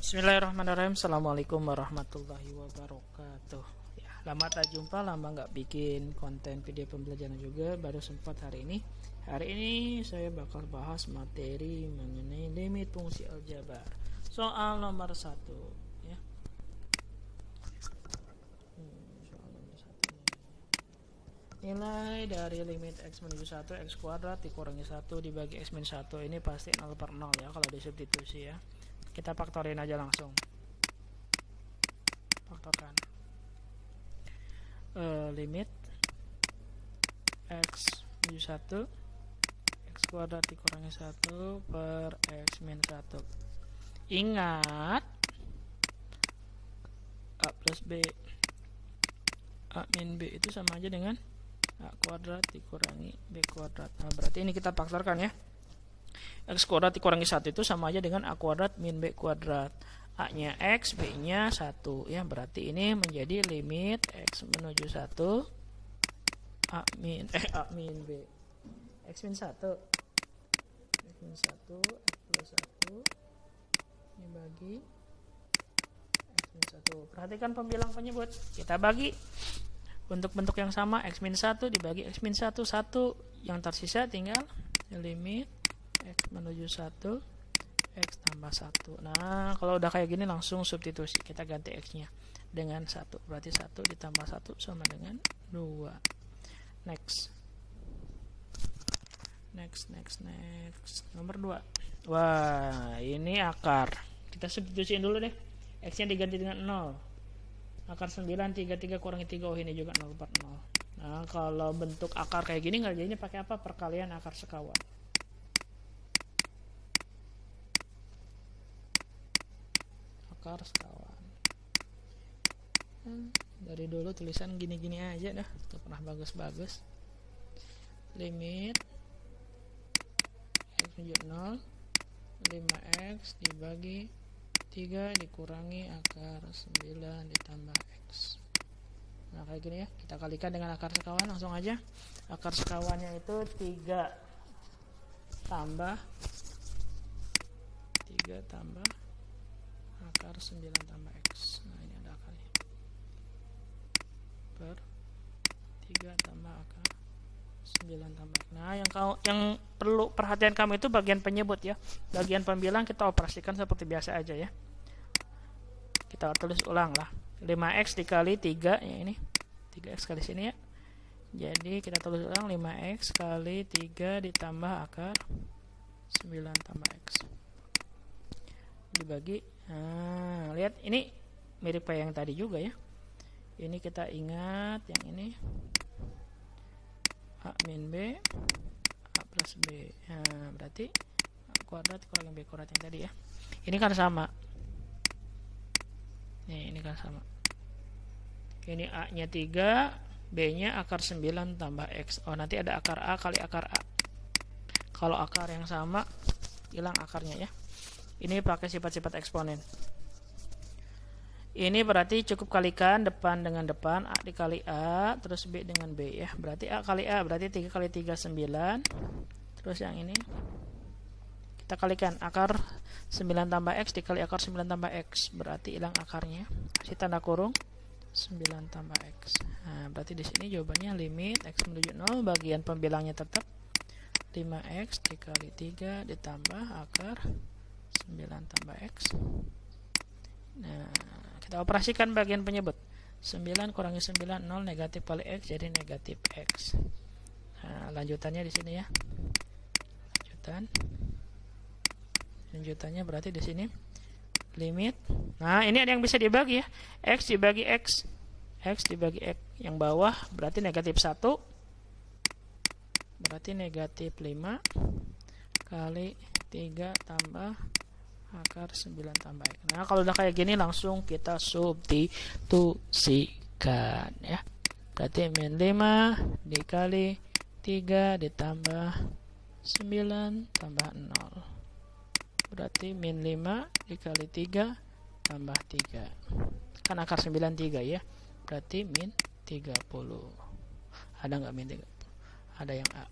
Bismillahirrahmanirrahim. Assalamualaikum warahmatullahi wabarakatuh. Ya, lama tak jumpa, lama nggak bikin konten video pembelajaran juga. Baru sempat hari ini. Hari ini saya bakal bahas materi mengenai limit fungsi aljabar. Soal nomor 1 ya. Soal nomor 1. Nilai dari limit x menuju 1 x kuadrat dikurangi 1 dibagi x min 1 ini pasti 0/0 ya kalau disubstitusi ya. Kita faktorin aja langsung. Faktorkan limit x menuju 1 x kuadrat dikurangi 1 per x min 1. Ingat a plus b, a min b itu sama aja dengan a kuadrat dikurangi b kuadrat. Nah, berarti ini kita faktorkan ya. X kuadrat dikurangi 1 itu sama aja dengan A kuadrat min B kuadrat. A nya X, B nya 1 ya. Berarti ini menjadi limit X menuju 1 A min B X min 1 X min 1 X plus 1 ini bagi X min 1. Perhatikan pembilang penyebut. Kita bagi untuk bentuk yang sama X min 1 dibagi X min 1 1. Yang tersisa tinggal limit X menuju 1 X tambah 1. Nah kalau udah kayak gini langsung substitusi. Kita ganti X nya dengan 1. Berarti 1 ditambah 1 sama dengan 2. Next. Nomor 2. Wah ini akar. Kita substitusiin dulu deh. X nya diganti dengan 0. Akar 9 33 kurangi 3. Oh ini juga 0/0. Nah kalau bentuk akar kayak gini ngerjainnya pakai apa? Perkalian akar sekawan. Akar sekawan. Dari dulu tulisan gini-gini aja dah, gak pernah bagus-bagus. Limit x menuju 0 5x dibagi 3 dikurangi akar 9 ditambah x. Nah kayak gini ya, kita kalikan dengan akar sekawan langsung aja. Akar sekawannya itu 3 tambah akar 9 tambah x. Nah ini ada akarnya per 3 tambah akar 9 tambah x. Nah yang perlu perhatian kamu itu bagian penyebut ya. Bagian pembilang kita operasikan seperti biasa aja ya. Kita tulis ulang lah. 5x dikali 3 ya, ini 3x kali sini ya. Jadi kita tulis ulang 5x kali 3 ditambah akar 9 tambah x dibagi. Nah, lihat ini mirip kayak yang tadi juga ya. Ini kita ingat yang ini A min B A plus B. Nah, berarti A kuadrat kurangi B kuadrat yang tadi ya. Ini kan sama. Nih, ini kan sama. Ini A nya 3, B nya akar 9 tambah X. Oh nanti ada akar A kali akar A. Kalau akar yang sama hilang akarnya ya. Ini pakai sifat-sifat eksponen. Ini berarti cukup kalikan depan dengan depan. A dikali A terus B dengan B ya. Berarti A kali A berarti 3 kali 3 9. Terus yang ini kita kalikan akar 9 tambah X dikali akar 9 tambah X. Berarti hilang akarnya. Kasih tanda kurung 9 tambah X. Nah berarti di sini jawabannya limit X menuju 0 bagian pembilangnya tetap 5x dikali 3 ditambah akar 9 tambah X. Nah kita operasikan bagian penyebut. 9 kurangi 9 0 negatif kali X jadi negatif X. Nah lanjutannya di sini ya. Lanjutannya berarti di sini limit. Nah ini ada yang bisa dibagi ya. X dibagi X dibagi X. Yang bawah berarti negatif 1 berarti negatif 5 kali 3 tambah akar 9 tambah X. Nah kalau udah kayak gini langsung kita substitusikan ya. Berarti min 5 dikali 3 ditambah 9 tambah 0. Berarti min 5 dikali 3 tambah 3. Kan akar 9 3 ya. Berarti min 30. Ada nggak min 30? Ada yang A.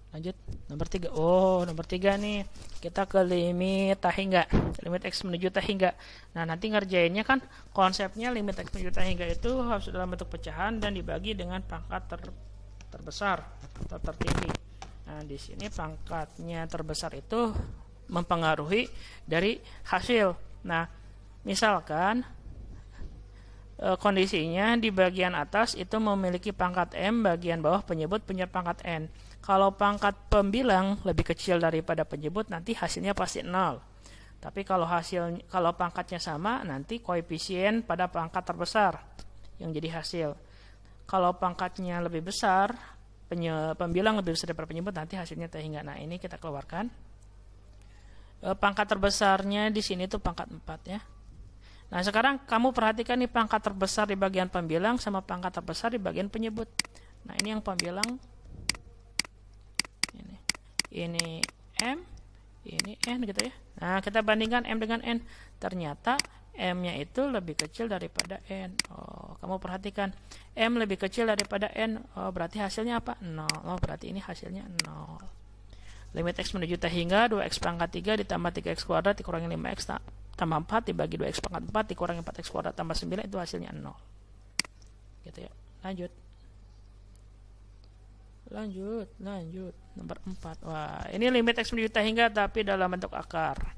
Lanjut nomor 3. Oh, nomor 3 nih. Kita ke limit tak hingga. Limit X menuju tak hingga. Nah, nanti ngerjainnya kan konsepnya limit X menuju tak hingga itu harus dalam bentuk pecahan dan dibagi dengan pangkat terbesar atau tertinggi. Nah, di sini pangkatnya terbesar itu mempengaruhi dari hasil. Nah, misalkan kondisinya di bagian atas itu memiliki pangkat M, bagian bawah penyebut punya pangkat N. Kalau pangkat pembilang lebih kecil daripada penyebut, nanti hasilnya pasti 0. Tapi kalau pangkatnya sama, nanti koefisien pada pangkat terbesar yang jadi hasil. Kalau pangkatnya lebih besar, pembilang lebih besar daripada penyebut, nanti hasilnya tak hingga. Nah, ini kita keluarkan. Pangkat terbesarnya di sini tuh pangkat 4 ya. Nah, sekarang kamu perhatikan nih pangkat terbesar di bagian pembilang sama pangkat terbesar di bagian penyebut. Nah, ini yang pembilang. Ini M, ini N gitu ya. Nah, kita bandingkan M dengan N. Ternyata M-nya itu lebih kecil daripada N. Oh, kamu perhatikan. M lebih kecil daripada N. Oh, berarti hasilnya apa? 0. Oh, berarti ini hasilnya 0. Limit X menuju tak hingga 2X pangkat 3 ditambah 3X kuadrat dikurangi 5X tambah 4 dibagi 2X pangkat 4 dikurangi 4X kuadrat tambah 9, itu hasilnya 0. Gitu ya. Lanjut nomor 4. Wah, ini limit X menuju tak hingga tapi dalam bentuk akar.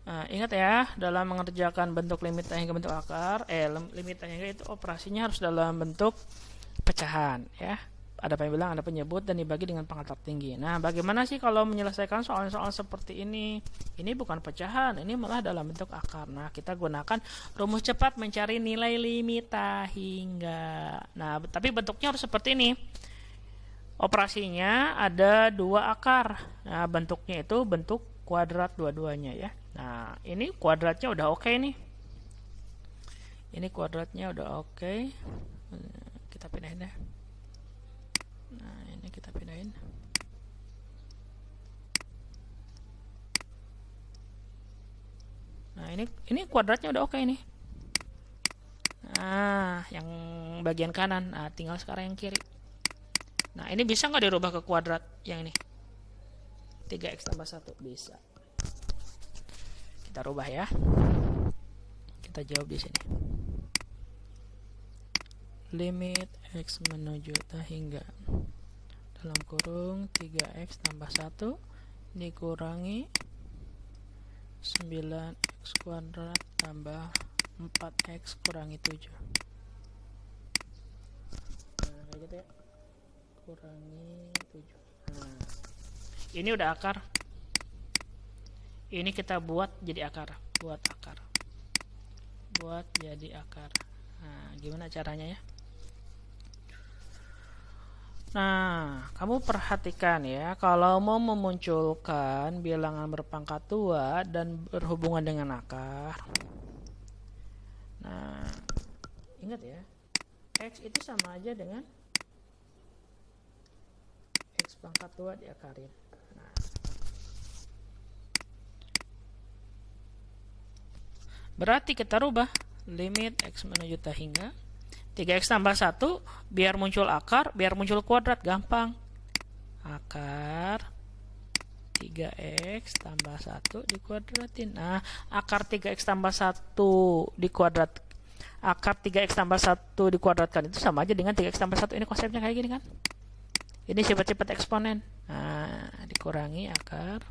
Nah, ingat ya, dalam mengerjakan bentuk limit tak hingga bentuk akar, limit tak hingga itu operasinya harus dalam bentuk pecahan ya. Ada pembilang, ada penyebut, dan dibagi dengan pangkat tertinggi. Nah, bagaimana sih kalau menyelesaikan soal-soal seperti ini? Ini bukan pecahan, ini malah dalam bentuk akar. Nah, kita gunakan rumus cepat mencari nilai limit tak hingga. Nah, tapi bentuknya harus seperti ini. Operasinya ada 2 akar. Nah, bentuknya itu bentuk kuadrat dua-duanya ya. Nah, ini kuadratnya udah oke nih. Ini kuadratnya udah oke. Kita pindahin deh. Nah, ini kita pindahin. Nah, ini kuadratnya udah oke ini. Nah, yang bagian kanan. Nah, tinggal sekarang yang kiri. Nah, ini bisa nggak dirubah ke kuadrat yang ini? 3X tambah 1 bisa. Kita rubah ya. Kita jawab di sini. Limit X menuju tak hingga dalam kurung 3X tambah 1 dikurangi 9X kuadrat tambah 4X kurangi 7. Nah, kayak gitu ya. Kurangi 7. Nah, ini udah akar. Ini kita buat jadi akar. Buat jadi akar. Nah, gimana caranya ya? Nah, kamu perhatikan ya, kalau mau memunculkan bilangan berpangkat 2 dan berhubungan dengan akar. Nah, ingat ya, X itu sama aja dengan X pangkat 2 diakarin. Nah, berarti kita rubah limit X menuju tak hingga 3X tambah 1 biar muncul akar, biar muncul kuadrat, gampang. Akar 3X tambah 1 dikuadratin. Nah, akar 3X tambah 1 dikuadrat. Akar 3X tambah 1 dikuadratkan itu sama aja dengan 3X tambah 1. Ini konsepnya kayak gini kan? Ini sifat-sifat eksponen. Nah, dikurangi akar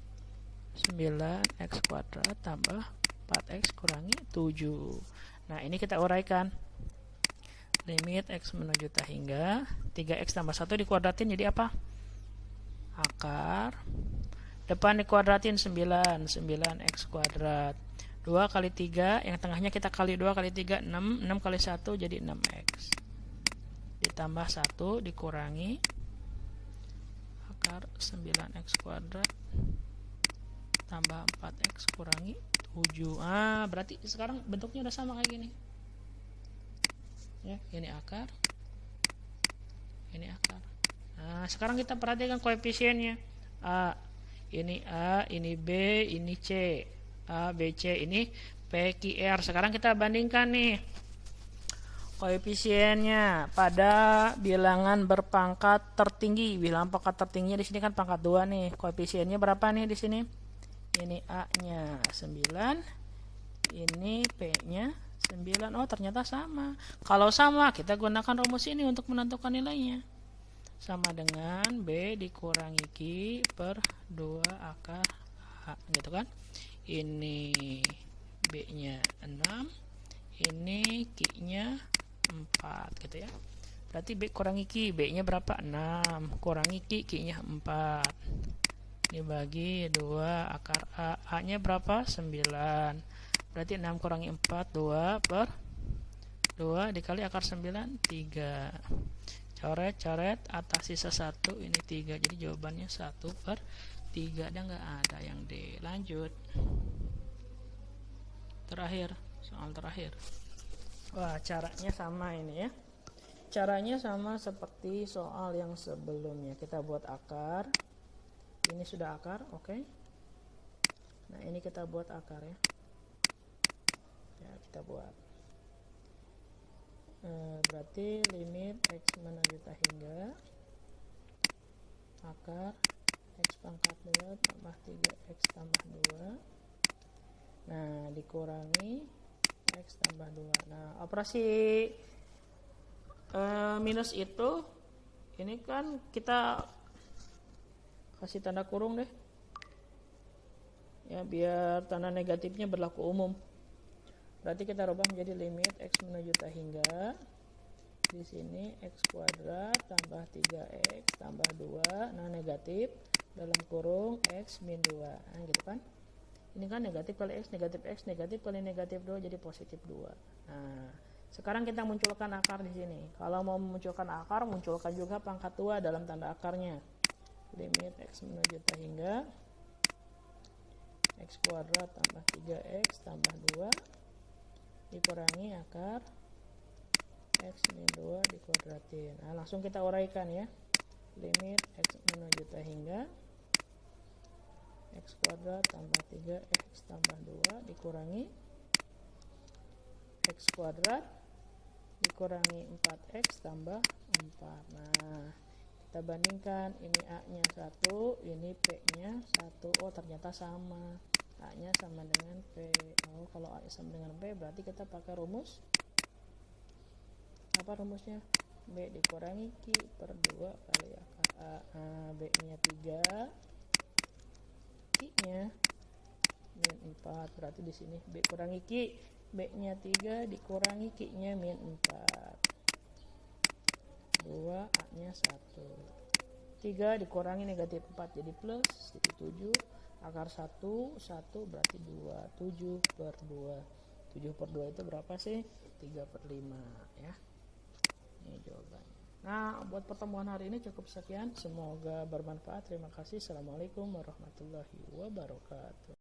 9X kuadrat tambah 4X kurangi 7. Nah, ini kita uraikan. Limit X menuju tak hingga 3X tambah 1 dikuadratin jadi apa? Akar depan dikuadratin 9X kuadrat 2 kali 3, yang tengahnya kita kali 2 kali 3 6 kali 1 jadi 6X ditambah 1 dikurangi akar 9X kuadrat tambah 4X kurangi 7. Berarti sekarang bentuknya udah sama kayak gini ya, ini akar, ini akar. Nah, sekarang kita perhatikan koefisiennya. ini B, ini C, A, B, C, ini P, Q, R. Sekarang kita bandingkan nih Koefisiennya pada bilangan berpangkat tertinggi. Bilangan pangkat tertingginya di sini kan pangkat 2 nih. Koefisiennya berapa nih di sini? Ini A-nya 9, ini P-nya 9. Oh, ternyata sama. Kalau sama, kita gunakan rumus ini untuk menentukan nilainya. Sama dengan B dikurangi Q per 2 akar A, gitu kan? Ini B-nya 6, ini Q-nya 4, gitu ya. Berarti B kurangi Q, B-nya berapa? 6, kurangi Q, Q-nya 4. Dibagi 2 akar A, A-nya berapa? 9. Berarti 6 kurangi 4, 2 per 2 dikali akar 9, 3. Coret-coret, atas sisa 1, ini 3. Jadi jawabannya 1 per 3. Dan nggak ada yang D. Lanjut. Terakhir, soal terakhir. Wah, caranya sama ini ya. Caranya sama seperti soal yang sebelumnya. Kita buat akar. Ini sudah akar, oke. Nah, ini kita buat akar ya. Ya, kita buat. Berarti limit X menuju hingga akar X pangkat 2 tambah 3X tambah 2. Nah, dikurangi X tambah 2. Nah, operasi minus itu, ini kan kita kasih tanda kurung deh. Ya, biar tanda negatifnya berlaku umum. Berarti kita rubah menjadi limit X menuju hingga di sini X kuadrat tambah 3X tambah 2. Nah, negatif dalam kurung X min 2. Nah, gitu kan. Ini kan negatif kali X, negatif kali negatif 2 jadi positif 2. Nah, sekarang kita munculkan akar di sini. Kalau mau memunculkan akar, munculkan juga pangkat 2 dalam tanda akarnya. Limit X menuju hingga X kuadrat tambah 3X tambah 2 dikurangi akar X min 2 dikuadratin. Nah, langsung kita uraikan ya. Limit X menuju hingga X kuadrat tambah 3X tambah 2 dikurangi X kuadrat dikurangi 4X tambah 4. Nah, kita bandingkan, ini A-nya 1, ini P-nya 1. Oh, ternyata sama. A-nya sama dengan P. Oh, kalau A-nya sama dengan P, berarti kita pakai rumus. Apa rumusnya? B dikurangi Q per 2 kali akar A. B-nya 3, Q-nya min 4. Berarti di sini B kurangi Q, B-nya 3 dikurangi Q-nya min 4. 2, A-nya 1. 3 dikurangi negatif 4 jadi plus, jadi 7. Akar 1, 1 berarti 2. 7 per 2. 7 per 2 itu berapa sih? 3 per 5 ya. Ini jawabannya. Nah, buat pertemuan hari ini cukup sekian. Semoga bermanfaat. Terima kasih. Assalamualaikum warahmatullahi wabarakatuh.